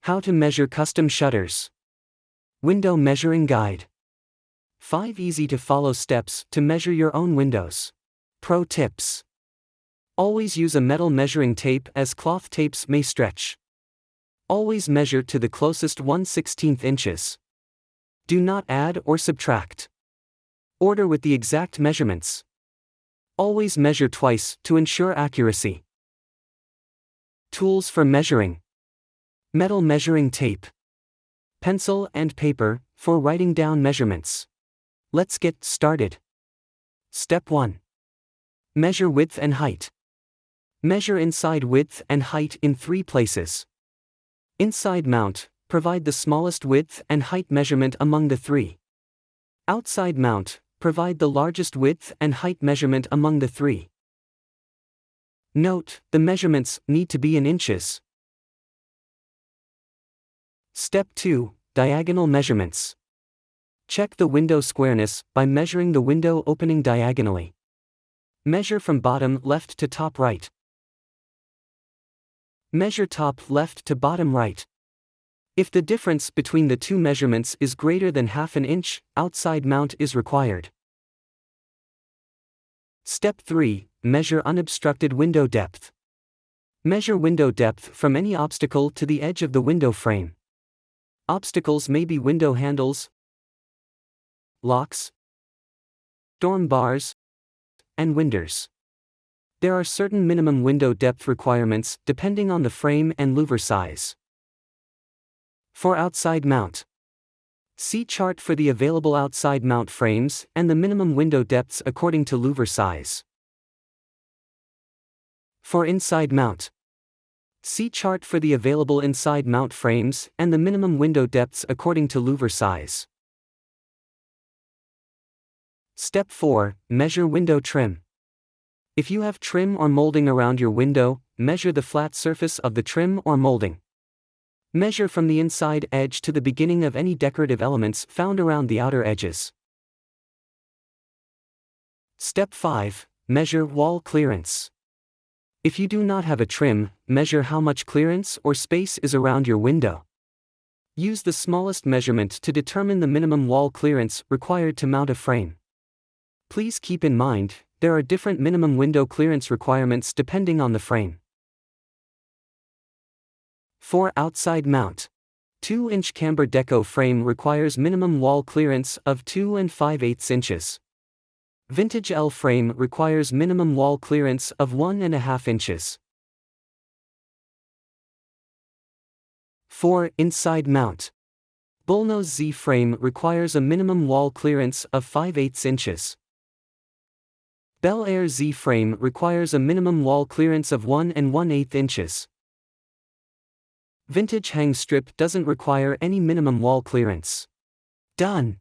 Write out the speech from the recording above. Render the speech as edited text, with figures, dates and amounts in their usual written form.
How to measure custom shutters. Window measuring guide. 5 easy-to-follow steps to measure your own windows. Pro tips. Always use a metal measuring tape as cloth tapes may stretch. Always measure to the closest 1/16 inches. Do not add or subtract. Order with the exact measurements. Always measure twice to ensure accuracy. Tools for measuring. Metal measuring tape. Pencil and paper for writing down measurements. Let's get started. Step 1. Measure width and height. Measure inside width and height in 3 places. Inside mount, provide the smallest width and height measurement among the 3. Outside mount, provide the largest width and height measurement among the 3. Note, the measurements need to be in inches. Step 2. Diagonal measurements. Check the window squareness by measuring the window opening diagonally. Measure from bottom left to top right. Measure top left to bottom right. If the difference between the 2 measurements is greater than half an inch, outside mount is required. Step 3. Measure unobstructed window depth. Measure window depth from any obstacle to the edge of the window frame. Obstacles may be window handles, locks, storm bars, and windows. There are certain minimum window depth requirements depending on the frame and louver size. For outside mount. See chart for the available outside mount frames and the minimum window depths according to louver size. For inside mount. See chart for the available inside mount frames and the minimum window depths according to louver size. Step 4. Measure window trim. If you have trim or molding around your window, measure the flat surface of the trim or molding. Measure from the inside edge to the beginning of any decorative elements found around the outer edges. Step 5. Measure wall clearance. If you do not have a trim, measure how much clearance or space is around your window. Use the smallest measurement to determine the minimum wall clearance required to mount a frame. Please keep in mind, there are different minimum window clearance requirements depending on the frame. For outside mount. 2-inch camber deco frame requires minimum wall clearance of 2 5/8 inches. Vintage L frame requires minimum wall clearance of 1.5 inches. For inside mount. Bullnose Z frame requires a minimum wall clearance of 5/8 inches. Bel Air Z frame requires a minimum wall clearance of 1 1/8 inches. Vintage hang strip doesn't require any minimum wall clearance. Done.